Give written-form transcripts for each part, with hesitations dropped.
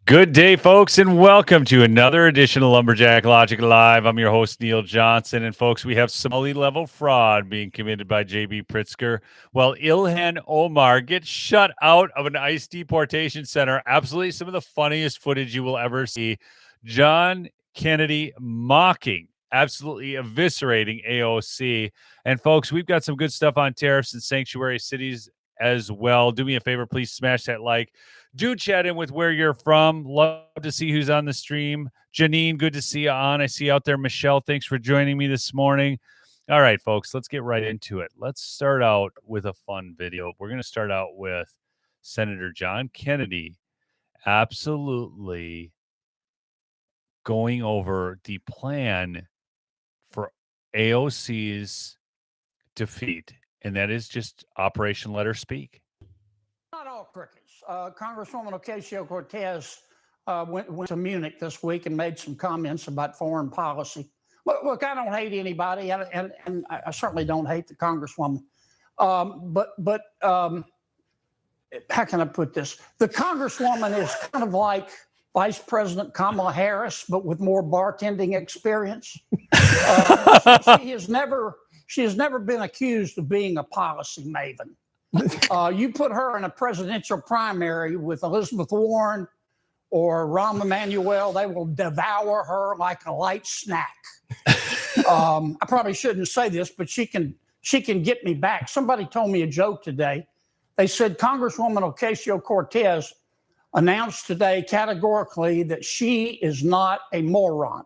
Good day, folks, and welcome to another edition of Lumberjack Logic Live. I'm your host, Neil Johnson, and folks, we have Somali-level fraud being committed by J.B. Pritzker, while Ilhan Omar gets shut out of an ICE deportation center. Absolutely some of the funniest footage you will ever see. John Kennedy mocking, absolutely eviscerating AOC. And folks, we've got some good stuff on tariffs and sanctuary cities as well. Do me a favor, please smash that like. Do chat in with where you're from. Love to see who's on the stream. Janine, good to see you on. I see you out there. Michelle, thanks for joining me this morning. All right, folks, let's get right into it. Let's start out with a fun video. We're going to start out with Senator John Kennedy absolutely going over the plan for AOC's defeat, and that is just Operation Let Her Speak. Not all crickets. Congresswoman Ocasio-Cortez went to Munich this week and made some comments about foreign policy. Look, I don't hate anybody, and I certainly don't hate the Congresswoman. But how can I put this? The Congresswoman is kind of like Vice President Kamala Harris, but with more bartending experience. She has never been accused of being a policy maven. You put her in a presidential primary with Elizabeth Warren or Rahm Emanuel, they will devour her like a light snack. I probably shouldn't say this, but she can get me back. Somebody told me a joke today. They said Congresswoman Ocasio-Cortez announced today categorically that she is not a moron.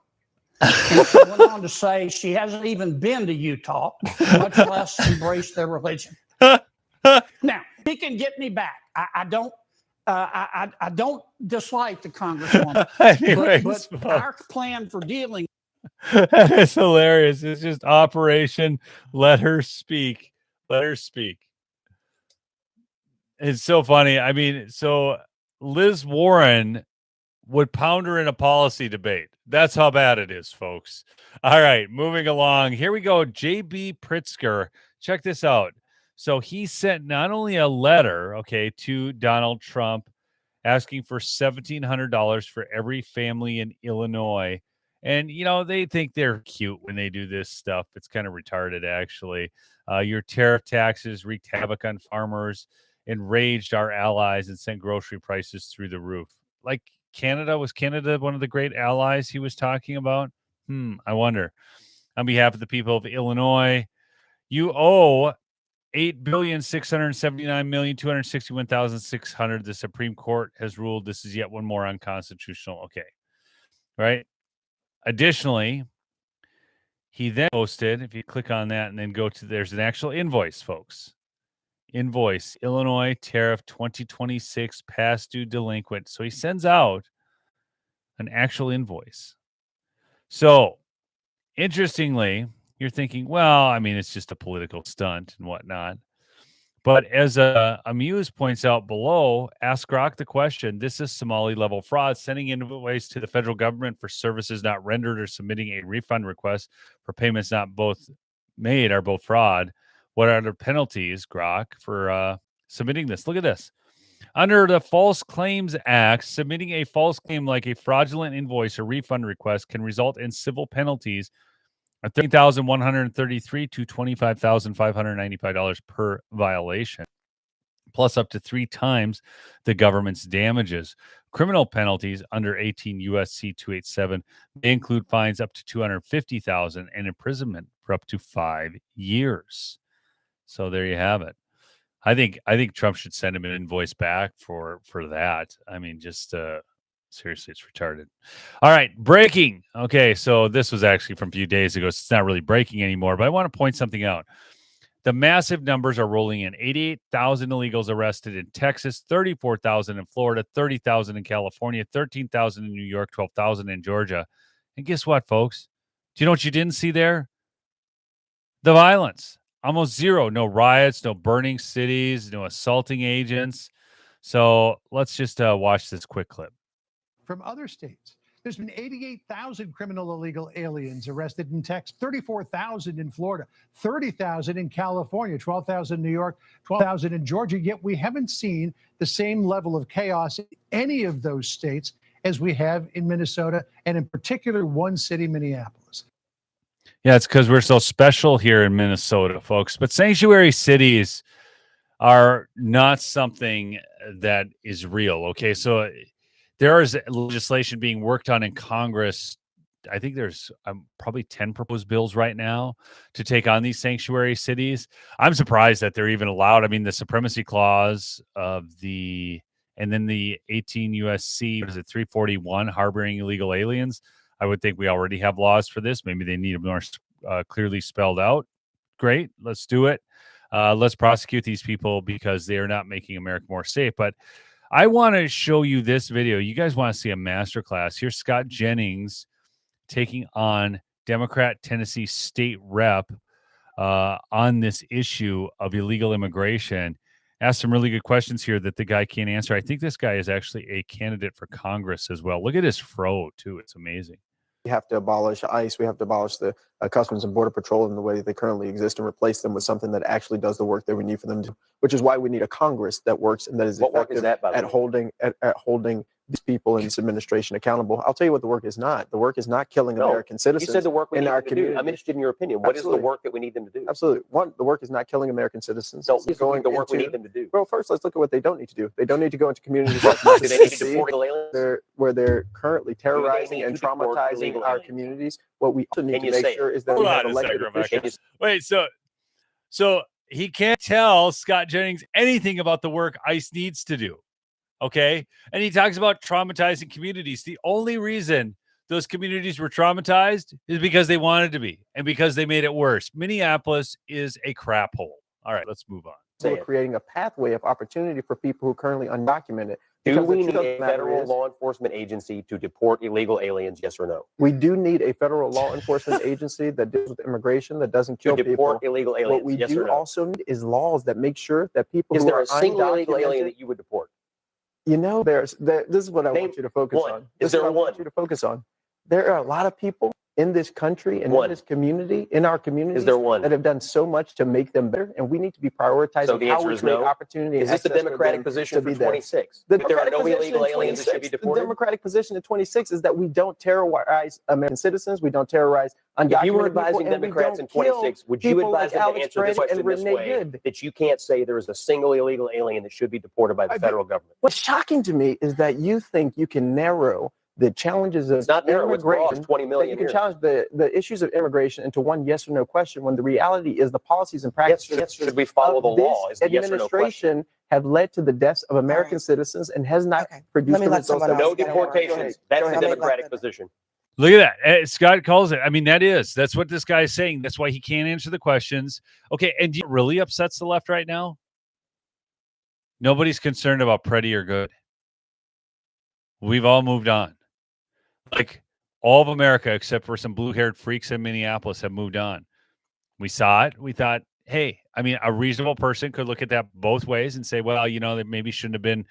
And she went on to say she hasn't even been to Utah, much less embraced their religion. Now, he can get me back. I don't dislike the Congresswoman, Anyways, but our plan for dealing. That is hilarious. It's just Operation Let Her Speak. Let her speak. It's so funny. I mean, so Liz Warren would pound her in a policy debate. That's how bad it is, folks. All right, moving along. Here we go. J.B. Pritzker. Check this out. So he sent not only a letter, to Donald Trump asking for $1,700 for every family in Illinois. And, they think they're cute when they do this stuff. It's kind of retarded, actually. Your tariff taxes wreaked havoc on farmers, enraged our allies, and sent grocery prices through the roof. Like Canada, was Canada one of the great allies he was talking about? I wonder. On behalf of the people of Illinois, you owe $8,679,261,600. The Supreme Court has ruled this is yet one more unconstitutional. Okay. Right. Additionally, he then posted, if you click on that and then go to, there's an actual invoice, folks. Invoice, Illinois tariff 2026 past due delinquent. So he sends out an actual invoice. So interestingly, you're thinking, well, I mean, it's just a political stunt and whatnot. But as Amuse points out below, ask Grok the question. This is Somali-level fraud, sending invoice to the federal government for services not rendered or submitting a refund request for payments not both made are both fraud. What are the penalties, Grok, for submitting this? Look at this. Under the False Claims Act, submitting a false claim like a fraudulent invoice or refund request can result in civil penalties of $30,133 to $25,595 per violation, plus up to 3 times the government's damages. Criminal penalties under 18 U.S.C. 287 may include fines up to $250,000 and imprisonment for up to 5 years. So there you have it. I think Trump should send him an invoice back for that. I mean, just seriously, it's retarded. All right, breaking. Okay, so this was actually from a few days ago. So it's not really breaking anymore, but I want to point something out. The massive numbers are rolling in. 88,000 illegals arrested in Texas, 34,000 in Florida, 30,000 in California, 13,000 in New York, 12,000 in Georgia. And guess what, folks? Do you know what you didn't see there? The violence. Almost zero. No riots, no burning cities, no assaulting agents. So let's just watch this quick clip. From other states, there's been 88,000 criminal illegal aliens arrested in Texas, 34,000 in Florida, 30,000 in California, 12,000 in New York, 12,000 in Georgia. Yet we haven't seen the same level of chaos in any of those states as we have in Minnesota, and in particular, one city, Minneapolis. Yeah, it's because we're so special here in Minnesota, folks. But sanctuary cities are not something that is real. Okay, so there is legislation being worked on in Congress. I think there's probably 10 proposed bills right now to take on these sanctuary cities. I'm surprised that they're even allowed. I mean, the supremacy clause of and then the 18 USC, what is it, 341, harboring illegal aliens. I would think we already have laws for this. Maybe they need them more clearly spelled out. Great, let's do it. Let's prosecute these people because they are not making America more safe. But I want to show you this video. You guys want to see a masterclass. Here's Scott Jennings taking on Democrat Tennessee state rep on this issue of illegal immigration. Asked some really good questions here that the guy can't answer. I think this guy is actually a candidate for Congress as well. Look at his fro, too. It's amazing. We have to abolish ICE. We have to abolish the Customs and Border Patrol in the way they currently exist and replace them with something that actually does the work that we need for them to do, which is why we need a Congress that works and that is effective at holding these people in this administration accountable. I'll tell you what the work is not. The work is not killing American citizens. You said the work we in need our them to community. do. I'm interested in your opinion. What is the work that we need them to do? Absolutely. One, the work is not killing American citizens. No, it's going the work we need them to do. Well, first, let's look at what they don't need to do. They don't need to go into communities Do like they need to deport illegal aliens? where they're currently Do they terrorizing need and to deport traumatizing illegal our aliens? communities. What we also need Can to you make say sure it? is that Hold we on have a elected second, Rebecca. officials. Wait, so he can't tell Scott Jennings anything about the work ICE needs to do. Okay. And he talks about traumatizing communities. The only reason those communities were traumatized is because they wanted to be and because they made it worse. Minneapolis is a crap hole. All right, let's move on. We're creating a pathway of opportunity for people who are currently undocumented. Do Because we the need truth of a the matter federal is, law enforcement agency to deport illegal aliens, yes or no? we do need a federal law enforcement agency that deals with immigration, that doesn't To kill people. deport illegal aliens, What we yes do or no? also need is laws that make sure that people Is who there are a single illegal alien undocumented, that you would deport? you know, this is what I Name want you to focus one. on. Is This there what I want one? you to focus on. There are a lot of people in this country and One. in this community, in our community, Is there one? that have done so much to make them better, and we need to be prioritizing So the how answer we is create no? opportunity. Is and this the access for Democratic them position to for be there. 26? The That there are no Democratic position illegal in aliens that should be 26 The deported? Democratic position in 26 is that we don't terrorize American citizens. We don't terrorize undocumented If you were people, advising and we Democrats don't in 26, would you people advise like them to Alex answer this Brady and question this Renee way, Good. that you can't say there is a single illegal alien that should be deported by the federal government? What's shocking to me is that you think you can narrow the challenges of It's not narrow, it's broad. immigration. It's 20 that million you can here. challenge the issues of immigration into one yes or no question, when the reality is the policies and practices Yes, should we follow of the law? this Is the yes or no question. administration have led to the deaths of American citizens and has not produced the results that No we want. deportations. That's the ahead. Democratic position. Look at that. Scott calls it. I mean, that's what this guy is saying. That's why he can't answer the questions. Okay. And do you really upsets the left right now? Nobody's concerned about Pretty or Good. We've all moved on. Like all of America, except for some blue-haired freaks in Minneapolis, have moved on. We saw it. We thought, hey, I mean, a reasonable person could look at that both ways and say, well, they maybe shouldn't have been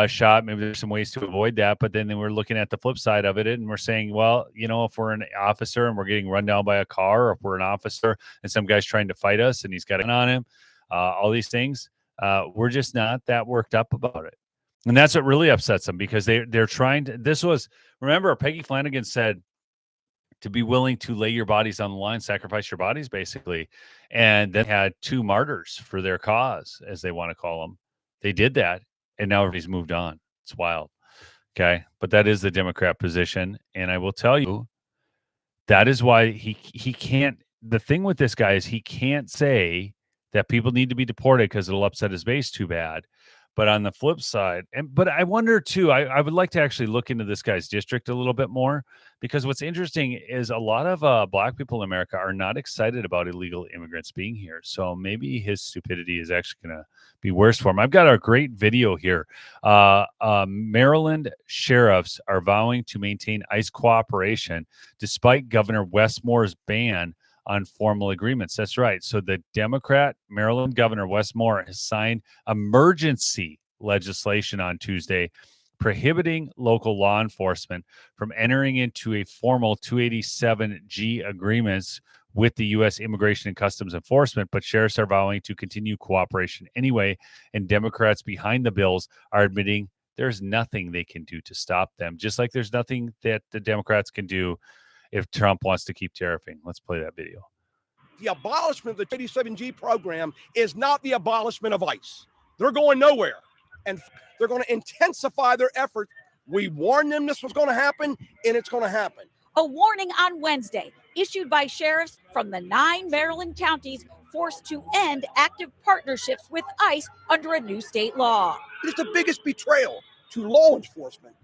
shot. Maybe there's some ways to avoid that. But then we're looking at the flip side of it, and we're saying, well, if we're an officer and we're getting run down by a car, or if we're an officer and some guy's trying to fight us and he's got a gun on him, all these things, we're just not that worked up about it. And that's what really upsets them, because they're trying to. Remember, Peggy Flanagan said to be willing to lay your bodies on the line, sacrifice your bodies, basically, and then had two martyrs for their cause, as they want to call them. They did that, and now everybody's moved on. It's wild. Okay, but that is the Democrat position, and I will tell you, that is why he can't. The thing with this guy is he can't say that people need to be deported because it'll upset his base too bad. But on the flip side, but I wonder too, I would like to actually look into this guy's district a little bit more, because what's interesting is a lot of black people in America are not excited about illegal immigrants being here. So maybe his stupidity is actually going to be worse for him. I've got a great video here. Maryland sheriffs are vowing to maintain ICE cooperation despite Governor Wes Moore's ban on formal agreements. That's right. So the Democrat Maryland Governor Wes Moore has signed emergency legislation on Tuesday prohibiting local law enforcement from entering into a formal 287G agreements with the U.S. Immigration and Customs Enforcement, but sheriffs are vowing to continue cooperation anyway, and Democrats behind the bills are admitting There's nothing they can do to stop them, just like there's nothing that the Democrats can do if Trump wants to keep tariffing. Let's play that video. The abolishment of the 87G program is not the abolishment of ICE. They're going nowhere, and they're going to intensify their effort. We warned them this was going to happen, and it's going to happen. A warning on Wednesday issued by sheriffs from the 9 Maryland counties forced to end active partnerships with ICE under a new state law. It is the biggest betrayal to law enforcement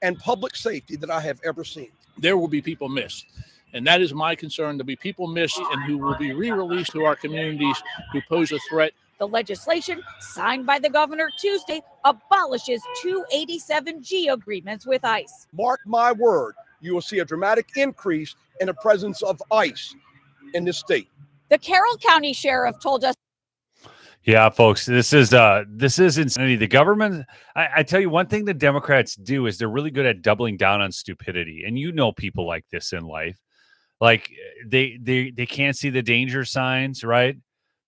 and public safety that I have ever seen. There will be people missed. And that is my concern. There'll be people missed and who will be re-released to our communities who pose a threat. The legislation signed by the governor Tuesday abolishes 287G agreements with ICE. Mark my word, you will see a dramatic increase in the presence of ICE in this state. The Carroll County Sheriff told us. Yeah, folks, this is insanity. The government, I tell you, one thing the Democrats do is they're really good at doubling down on stupidity. And you know people like this in life. Like they can't see the danger signs, right?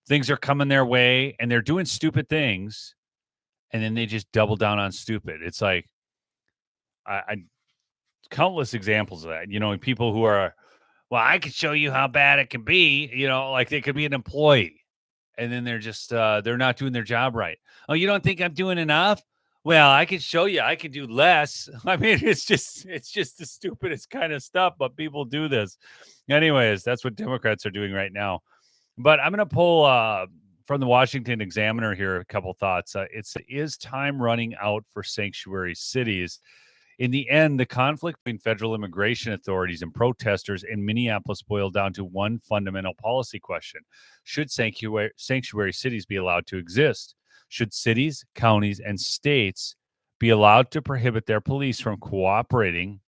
Things are coming their way and they're doing stupid things. And then they just double down on stupid. It's like I countless examples of that. You know, people who are, well, I could show you how bad it can be, you know, like they could be an employee. And then they're just, they're not doing their job right. Oh, you don't think I'm doing enough? Well, I can show you I can do less. I mean, it's just the stupidest kind of stuff, but people do this. Anyways, that's what Democrats are doing right now. But I'm going to pull from the Washington Examiner here a couple thoughts. Is time running out for sanctuary cities? In the end, the conflict between federal immigration authorities and protesters in Minneapolis boiled down to one fundamental policy question. Should sanctuary cities be allowed to exist? Should cities, counties, and states be allowed to prohibit their police from cooperating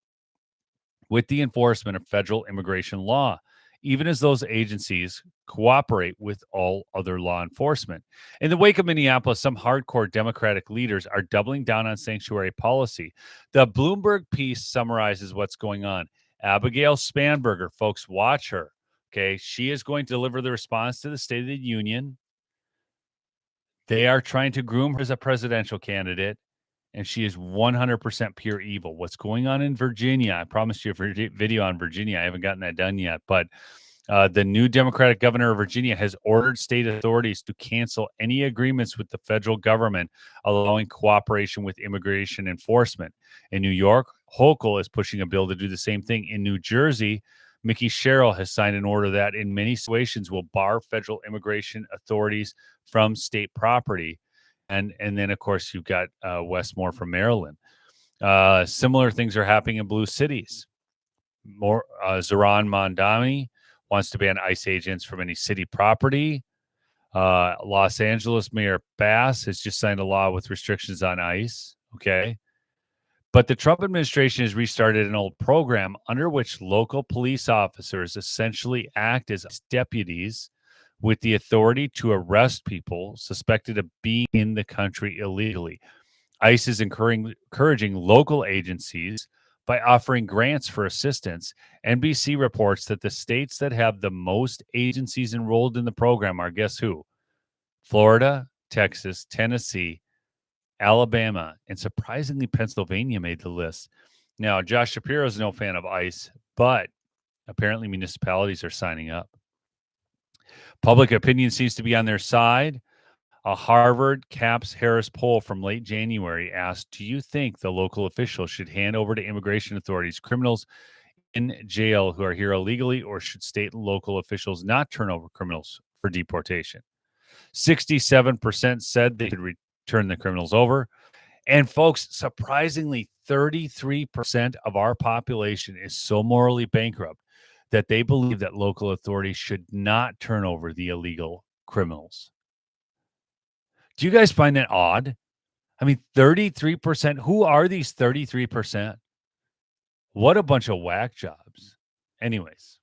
with the enforcement of federal immigration law, even as those agencies cooperate with all other law enforcement? In the wake of Minneapolis, some hardcore Democratic leaders are doubling down on sanctuary policy. The Bloomberg piece summarizes what's going on. Abigail Spanberger, folks, watch her. Okay, she is going to deliver the response to the State of the Union. They are trying to groom her as a presidential candidate, and she is 100% pure evil. What's going on in Virginia? I promised you a video on Virginia. I haven't gotten that done yet, but the new Democratic governor of Virginia has ordered state authorities to cancel any agreements with the federal government allowing cooperation with immigration enforcement. In New York, Hochul is pushing a bill to do the same thing. In New Jersey, Mickey Sherrill has signed an order that in many situations will bar federal immigration authorities from state property. And then, of course, you've got Westmore from Maryland. Similar things are happening in blue cities. Zohran Mamdani wants to ban ICE agents from any city property. Los Angeles Mayor Bass has just signed a law with restrictions on ICE. Okay. But the Trump administration has restarted an old program under which local police officers essentially act as deputies with the authority to arrest people suspected of being in the country illegally. ICE is encouraging local agencies by offering grants for assistance. NBC reports that the states that have the most agencies enrolled in the program are, guess who? Florida, Texas, Tennessee, Alabama, and surprisingly, Pennsylvania made the list. Now, Josh Shapiro is no fan of ICE, but apparently municipalities are signing up. Public opinion seems to be on their side. A Harvard Caps Harris poll from late January asked, do you think the local officials should hand over to immigration authorities criminals in jail who are here illegally, or should state and local officials not turn over criminals for deportation? 67% said they should return the criminals over. And folks, surprisingly, 33% of our population is so morally bankrupt that they believe that local authorities should not turn over the illegal criminals. Do you guys find that odd? I mean, 33%. Who are these 33%? What a bunch of whack jobs. Anyways,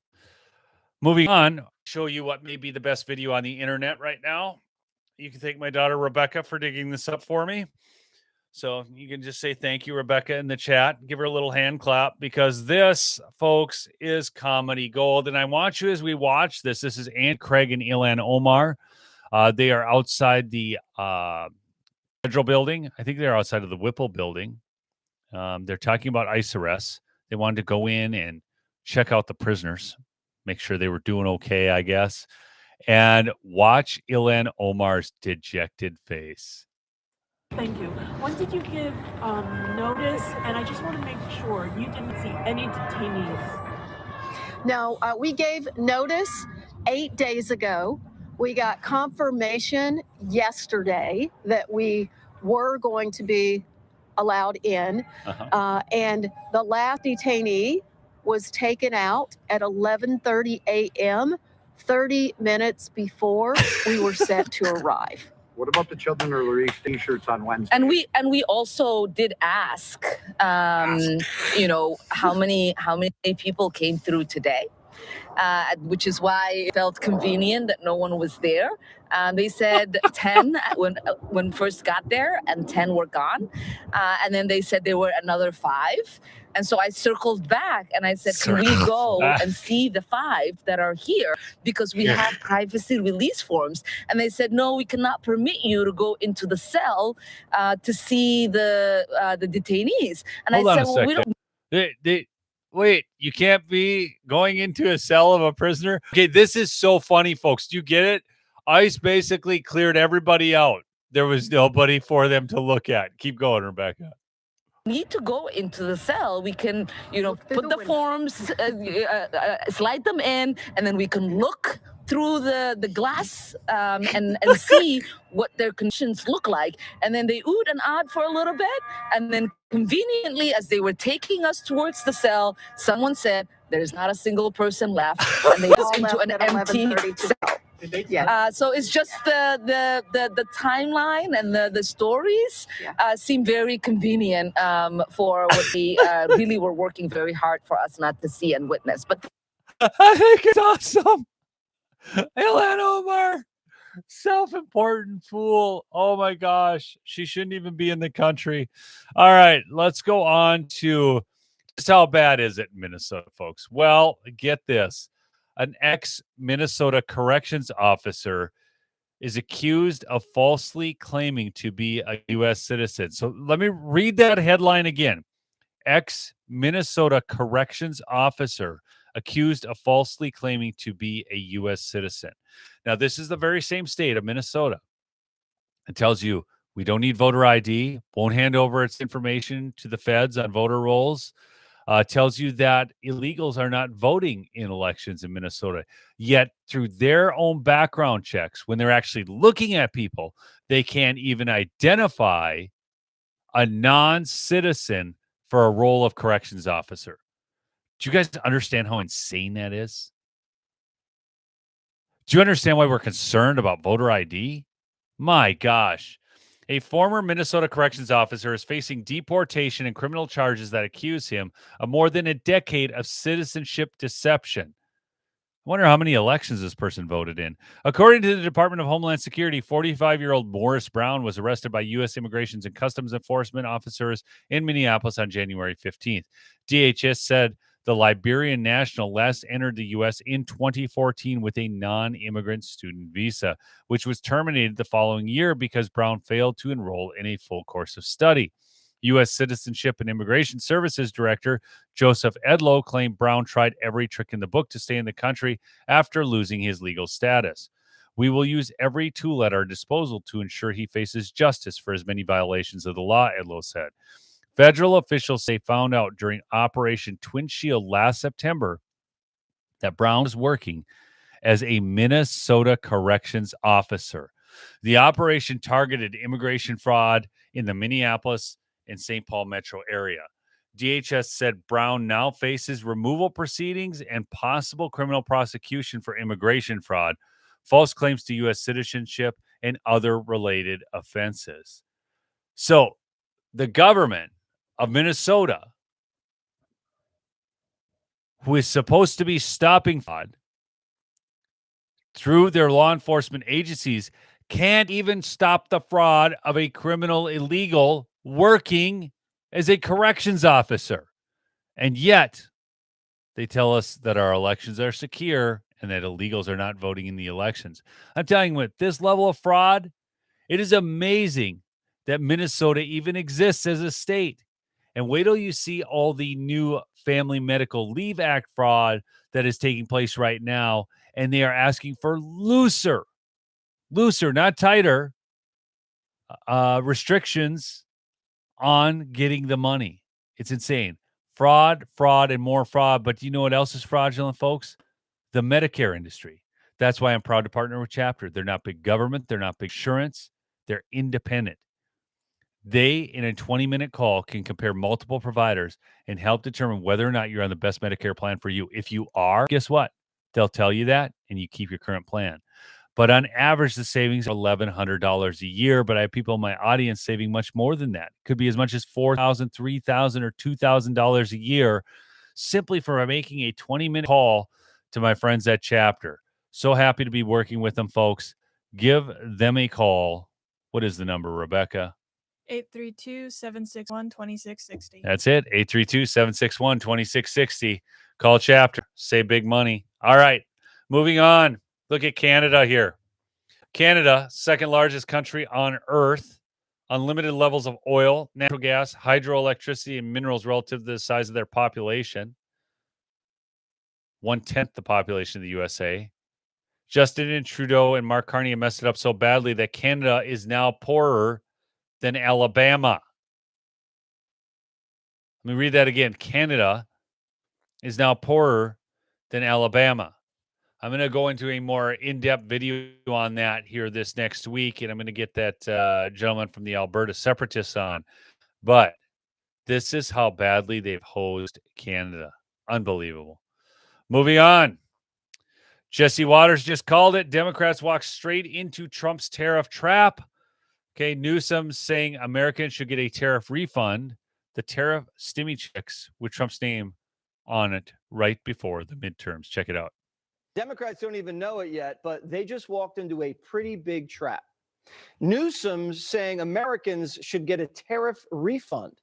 moving on, show you what may be the best video on the internet right now. You can thank my daughter, Rebecca, for digging this up for me. So you can just say thank you, Rebecca, in the chat. Give her a little hand clap, because this, folks, is comedy gold. And I want you, as we watch this is Aunt Craig and Ilan Omar. They are outside the Federal building. I think they're outside of the Whipple building. They're talking about ICE arrests. They wanted to go in and check out the prisoners, make sure they were doing okay, I guess. And watch Ilhan Omar's dejected face. Thank you. When did you give notice? And I just want to make sure you didn't see any detainees. No, we gave notice 8 days ago. We got confirmation yesterday that we were going to be allowed in. And the last detainee was taken out at 11:30 a.m., 30 minutes before we were set to arrive. What about the children who released T-shirts on Wednesday? And we also did ask, you know, how many people came through today, which is why it felt convenient that no one was there. They said 10 when first got there, and 10 were gone, and then they said there were another 5. And so I circled back and I said, can we go and see the 5 that are here? Because we have privacy release forms. And they said, no, we cannot permit you to go into the cell to see the detainees. And Hold I on said, a well, we second. don't. Wait, you can't be going into a cell of a prisoner? Okay, this is so funny, folks. Do you get it? ICE basically cleared everybody out. There was nobody for them to look at. Keep going, Rebecca. Need to go into the cell. We can, you know, put the forms, slide them in, and then we can look through the glass and see what their conditions look like. And then they oohed and ahed for a little bit, and then conveniently, as they were taking us towards the cell, someone said, "There's not a single person left," and they just into an empty cell. So it's just the timeline and the stories seem very convenient for what we really were working very hard for us not to see and witness. But I think it's awesome. Ilhan Omar, self-important fool. Oh my gosh, she shouldn't even be in the country. All right, let's go on to just how bad is it in Minnesota, folks? Well, get this. An ex-Minnesota corrections officer is accused of falsely claiming to be a U.S. citizen. So let me read that headline again. Ex-Minnesota corrections officer accused of falsely claiming to be a U.S. citizen. Now, this is the very same state of Minnesota. It tells you we don't need voter ID, won't hand over its information to the feds on voter rolls. Tells you that illegals are not voting in elections in Minnesota. Yet through their own background checks, when they're actually looking at people, they can't even identify a non-citizen for a role of corrections officer. Do you guys understand how insane that is? Do you understand why we're concerned about voter ID? My gosh. A former Minnesota corrections officer is facing deportation and criminal charges that accuse him of more than a decade of citizenship deception. I wonder how many elections this person voted in. According to the Department of Homeland Security, 45-year-old Morris Brown was arrested by U.S. Immigrations and Customs Enforcement officers in Minneapolis on January 15th. DHS said the Liberian national last entered the U.S. in 2014 with a non-immigrant student visa, which was terminated the following year because Brown failed to enroll in a full course of study. U.S. Citizenship and Immigration Services Director Joseph Edlow claimed Brown tried every trick in the book to stay in the country after losing his legal status. We will use every tool at our disposal to ensure he faces justice for as many violations of the law, Edlow said. Federal officials say found out during Operation Twin Shield last September that Brown was working as a Minnesota corrections officer. The operation targeted immigration fraud in the Minneapolis and St. Paul metro area. DHS said Brown now faces removal proceedings and possible criminal prosecution for immigration fraud, false claims to U.S. citizenship, and other related offenses. So the government of Minnesota, who is supposed to be stopping fraud through their law enforcement agencies, can't even stop the fraud of a criminal illegal working as a corrections officer. And yet, they tell us that our elections are secure and that illegals are not voting in the elections. I'm telling you, with this level of fraud, it is amazing that Minnesota even exists as a state. And wait till you see all the new Family Medical Leave Act fraud that is taking place right now. And they are asking for looser, not tighter, restrictions on getting the money. It's insane. Fraud, and more fraud. But do you know what else is fraudulent, folks? The Medicare industry. That's why I'm proud to partner with Chapter. They're not big government. They're not big insurance. They're independent. They, in a 20-minute call, can compare multiple providers and help determine whether or not you're on the best Medicare plan for you. If you are, guess what? They'll tell you that, and you keep your current plan. But on average, the savings are $1,100 a year. But I have people in my audience saving much more than that. Could be as much as $4,000, $3,000, or $2,000 a year simply for making a 20-minute call to my friends at Chapter. So happy to be working with them, folks. Give them a call. What is the number, Rebecca? 832-761-2660. That's it. 832-761-2660. Call Chapter. Save big money. All right. Moving on. Look at Canada here. Canada, second largest country on earth. Unlimited levels of oil, natural gas, hydroelectricity, and minerals relative to the size of their population. 1/10 the population of the USA. Justin Trudeau and Mark Carney have messed it up so badly that Canada is now poorer than Alabama. Let me read that again. Canada is now poorer than Alabama. I'm going to go into a more in-depth video on that here this next week, and I'm going to get that gentleman from the Alberta Separatists on. But this is how badly they've hosed Canada. Unbelievable. Moving on. Jesse Waters just called it. Democrats walk straight into Trump's tariff trap. Okay, Newsom saying Americans should get a tariff refund. The tariff stimmy checks with Trump's name on it right before the midterms. Check it out. Democrats don't even know it yet, but they just walked into a pretty big trap. Newsom's saying Americans should get a tariff refund.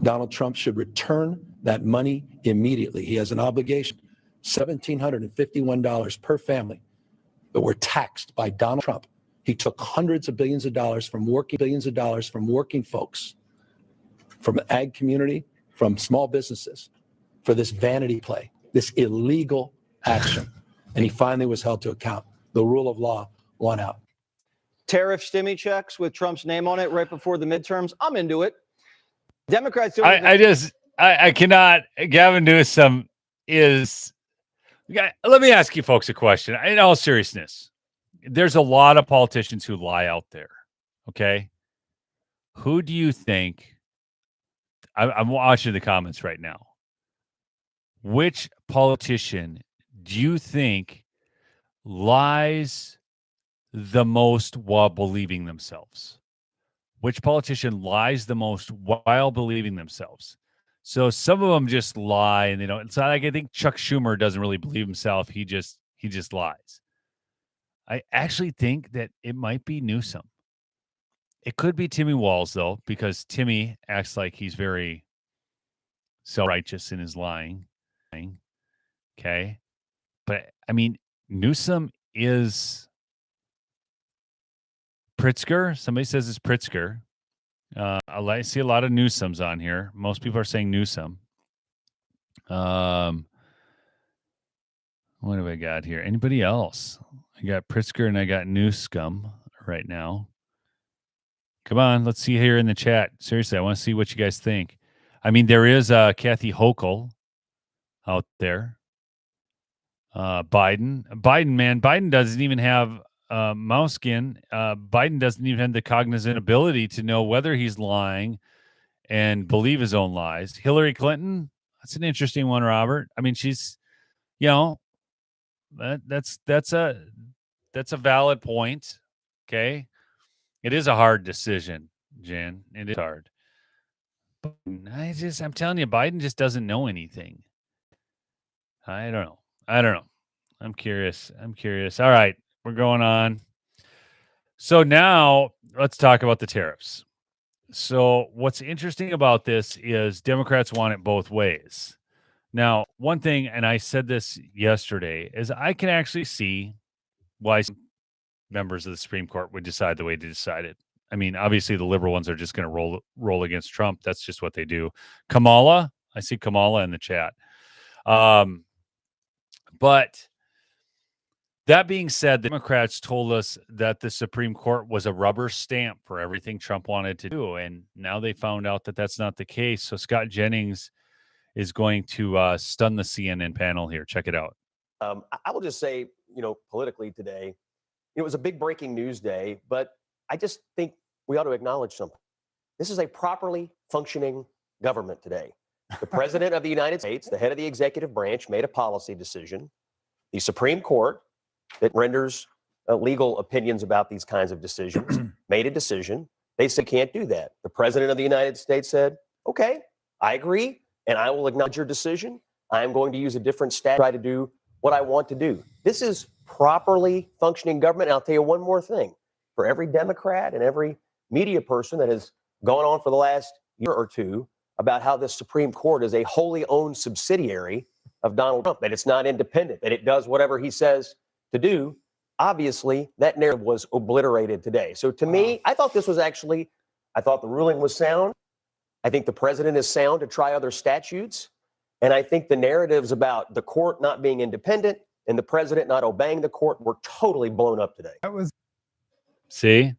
Donald Trump should return that money immediately. He has an obligation, $1,751 per family, that were taxed by Donald Trump. He took hundreds of billions of dollars from working folks, from the ag community, from small businesses, for this vanity play, this illegal action. And he finally was held to account. The rule of law won out. Tariff stimmy checks with Trump's name on it right before the midterms. I'm into it. Democrats don't I cannot. Gavin Newsom is. Let me ask you folks a question. In all seriousness, there's a lot of politicians who lie out there. Okay. Who do you think? I'm watching the comments right now. Which politician do you think lies the most while believing themselves? Which politician lies the most while believing themselves? So some of them just lie, and they don't. It's not like I think Chuck Schumer doesn't really believe himself. He just lies. I actually think that it might be Newsom. It could be Timmy Walz, though, because Timmy acts like he's very self-righteous in his lying. Okay. But, I mean, Newsom is Pritzker. Somebody says it's Pritzker. I see a lot of Newsoms on here. Most people are saying Newsom. What have I got here? Anybody else? I got Pritzker and I got Newscum right now. Come on, let's see here in the chat. Seriously, I want to see what you guys think. I mean, there is Kathy Hochul out there. Biden, man, Biden doesn't even have mouse skin. Biden doesn't even have the cognizant ability to know whether he's lying and believe his own lies. Hillary Clinton, that's an interesting one, Robert. I mean, she's, that's a valid point. Okay. It is a hard decision, Jan. It is hard. But I'm telling you, Biden just doesn't know anything. I don't know. I'm curious. All right, we're going on. So now let's talk about the tariffs. So what's interesting about this is Democrats want it both ways. Now, one thing, and I said this yesterday, is I can actually see why members of the Supreme Court would decide the way they decided. I mean, obviously the liberal ones are just going to roll against Trump. That's just what they do. Kamala, I see Kamala in the chat. But that being said, the Democrats told us that the Supreme Court was a rubber stamp for everything Trump wanted to do. And now they found out that that's not the case. So Scott Jennings is going to stun the CNN panel here. Check it out. I will just say, politically today, it was a big breaking news day, but I just think we ought to acknowledge something. This is a properly functioning government today. The president of the United States, the head of the executive branch, made a policy decision. The Supreme Court, that renders legal opinions about these kinds of decisions, made a decision. They said can't do that. The president of the United States said, okay, I agree, and I will acknowledge your decision. I am going to use a different statute to try to do what I want to do. This is properly functioning government. And I'll tell you one more thing. For every Democrat and every media person that has gone on for the last year or two about how the Supreme Court is a wholly owned subsidiary of Donald Trump, that it's not independent, that it does whatever he says to do, obviously that narrative was obliterated today. So to me, I thought the ruling was sound. I think the president is sound to try other statutes. And I think the narratives about the court not being independent and the president not obeying the court were totally blown up today. See?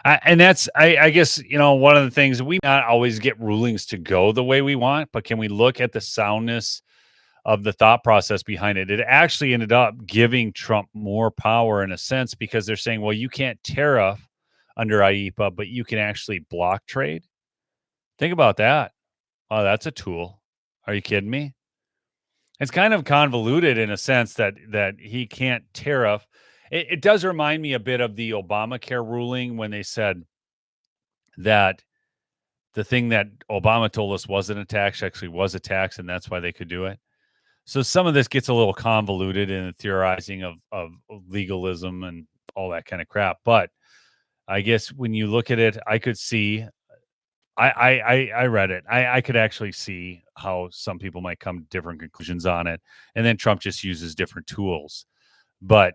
And that's, I guess, one of the things, we not always get rulings to go the way we want, but can we look at the soundness of the thought process behind it? It actually ended up giving Trump more power in a sense, because they're saying, well, you can't tariff under IEPA, but you can actually block trade. Think about that. Oh, that's a tool. Are you kidding me? It's kind of convoluted in a sense that he can't tariff. It does remind me a bit of the Obamacare ruling when they said that the thing that Obama told us wasn't a tax actually was a tax, and that's why they could do it. So some of this gets a little convoluted in the theorizing of legalism and all that kind of crap. But I guess when you look at it, I could see, I read it. I could actually see how some people might come to different conclusions on it. And then Trump just uses different tools. But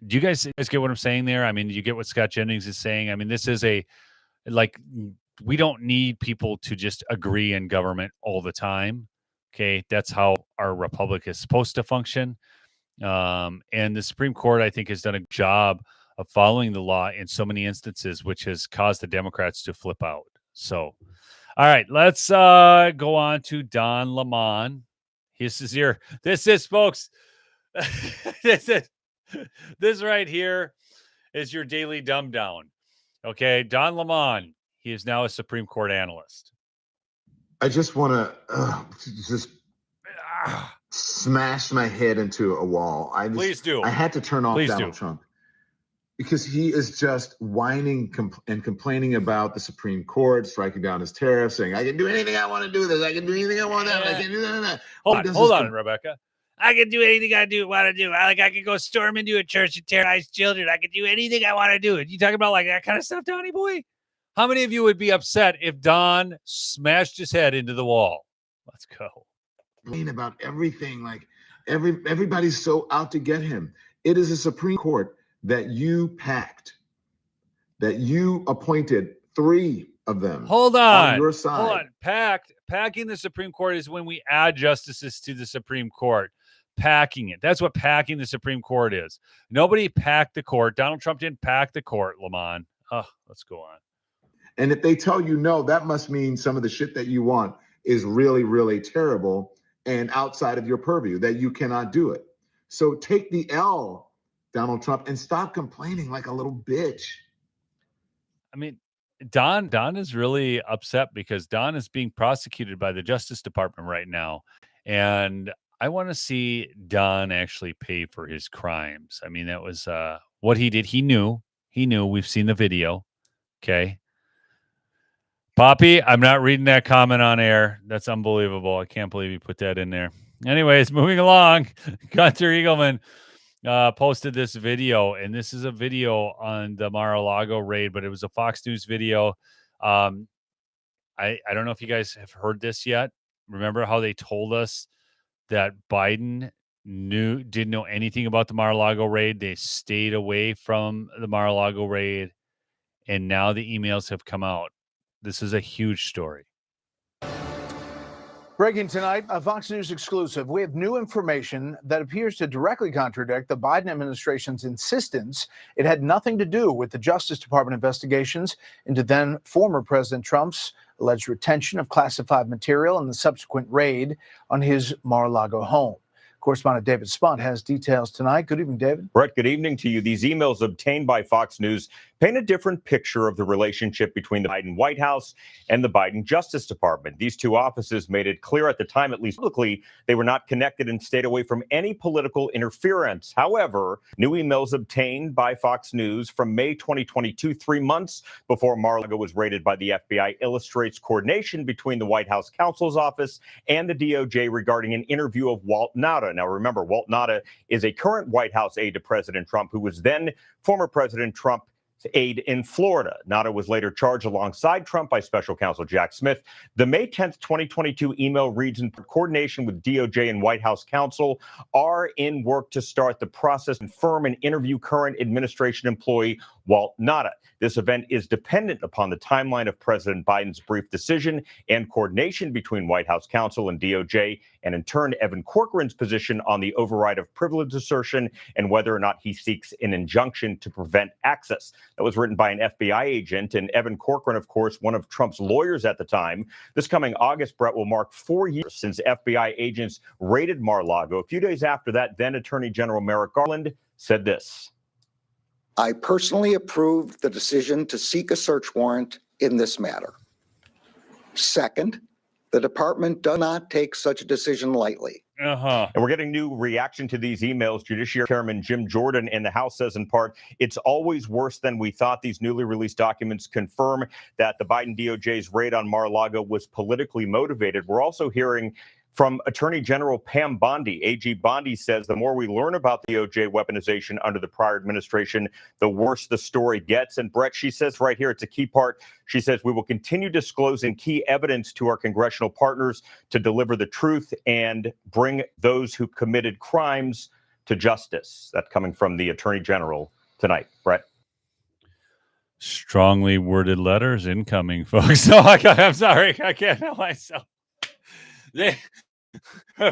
do you guys get what I'm saying there? I mean, do you get what Scott Jennings is saying? I mean, this is we don't need people to just agree in government all the time. Okay, that's how our republic is supposed to function. And the Supreme Court, I think, has done a job of following the law in so many instances, which has caused the Democrats to flip out. So, all right, let's go on to Don Lemon. This is, folks, this right here is your daily dumb down. Okay, Don Lemon, he is now a Supreme Court analyst. I just want to just smash my head into a wall. Please do. I had to turn off Donald Trump because he is just whining and complaining about the Supreme Court striking down his tariffs, saying, I can do anything I want to do this. I can do anything I want that. I can do that. Hold on, Rebecca. I can do anything I want to do. I can go storm into a church and terrorize children. I can do anything I want to do. You talking about like that kind of stuff, Donnie boy? How many of you would be upset if Don smashed his head into the wall? Let's go. About everything, like everybody's so out to get him. It is a Supreme Court that you packed, that you appointed 3 of them. Hold on your side. Hold on. Packing the Supreme Court is when we add justices to the Supreme Court. Packing it. That's what packing the Supreme Court is. Nobody packed the court. Donald Trump didn't pack the court, Lamont. Let's go on. And if they tell you no, that must mean some of the shit that you want is really, really terrible and outside of your purview, that you cannot do it. So take the L, Donald Trump, and stop complaining like a little bitch. I mean, Don is really upset because Don is being prosecuted by the Justice Department right now. And I want to see Don actually pay for his crimes. I mean, that was what he did. He knew. We've seen the video. Okay. Poppy, I'm not reading that comment on air. That's unbelievable. I can't believe you put that in there. Anyways, moving along. Gunter Eagleman posted this video, and this is a video on the Mar-a-Lago raid, but it was a Fox News video. I don't know if you guys have heard this yet. Remember how they told us that Biden didn't know anything about the Mar-a-Lago raid? They stayed away from the Mar-a-Lago raid. And now the emails have come out. This is a huge story. Breaking tonight, a Fox News exclusive. We have new information that appears to directly contradict the Biden administration's insistence it had nothing to do with the Justice Department investigations into then former President Trump's alleged retention of classified material and the subsequent raid on his Mar-a-Lago home. Correspondent David Spott has details tonight. Good evening, David. Brett, good evening to you. These emails obtained by Fox News paint a different picture of the relationship between the Biden White House and the Biden Justice Department. These two offices made it clear at the time, at least publicly, they were not connected and stayed away from any political interference. However, new emails obtained by Fox News from May 2022, 3 months before Mar-a-Lago was raided by the FBI, illustrates coordination between the White House counsel's office and the DOJ regarding an interview of Walt Nauta. Now, remember, Walt Nauta is a current White House aide to President Trump, who was then former President Trump's aide in Florida. Nauta was later charged alongside Trump by special counsel Jack Smith. The May 10th, 2022 email reads, in coordination with DOJ and White House counsel, are in work to start the process and confirm and interview current administration employee Walt Nauta. This event is dependent upon the timeline of President Biden's brief decision and coordination between White House counsel and DOJ, and in turn, Evan Corcoran's position on the override of privilege assertion and whether or not he seeks an injunction to prevent access. That was written by an FBI agent, and Evan Corcoran, of course, one of Trump's lawyers at the time. This coming August, Brett, will mark 4 years since FBI agents raided Mar-a-Lago. A few days after that, then Attorney General Merrick Garland said this. I personally approved the decision to seek a search warrant in this matter. Second, the department does not take such a decision lightly. And we're getting new reaction to these emails. Judiciary Chairman Jim Jordan in the House says, in part, it's always worse than we thought. These newly released documents confirm that the Biden DOJ's raid on Mar-a-Lago was politically motivated. We're also hearing from Attorney General Pam Bondi. AG Bondi says the more we learn about the DOJ weaponization under the prior administration, the worse the story gets. And Brett, she says right here, it's a key part. She says we will continue disclosing key evidence to our congressional partners to deliver the truth and bring those who committed crimes to justice. That's coming from the Attorney General tonight. Brett. Strongly worded letters incoming, folks. No, I'm sorry. I can't help myself. What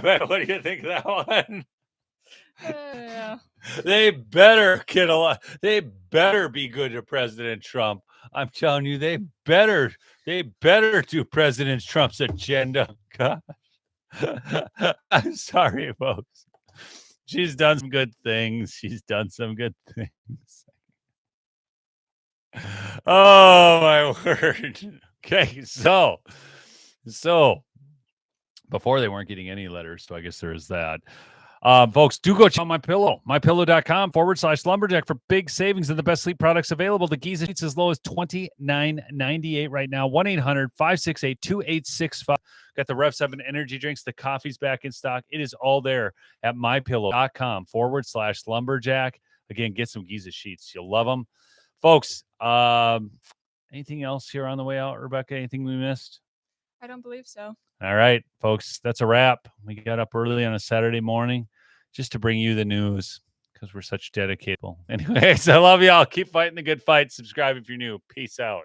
do you think of that one? Yeah. They better get a lot. They better be good to President Trump. I'm telling you, they better do President Trump's agenda. God. I'm sorry, folks. She's done some good things. Oh my word. Okay, so before they weren't getting any letters, so I guess there is that. Folks, do go check out MyPillow, mypillow.com/lumberjack for big savings and the best sleep products available. The Giza sheets as low as $29.98 right now. 1-800-568-2865. Got the Rev 7 energy drinks. The coffee's back in stock. It is all there at mypillow.com/lumberjack. Again, get some Giza sheets. You'll love them. Folks, anything else here on the way out, Rebecca? Anything we missed? I don't believe so. All right, folks, that's a wrap. We got up early on a Saturday morning just to bring you the news because we're such dedicated people. Anyways, I love y'all. Keep fighting the good fight. Subscribe if you're new. Peace out.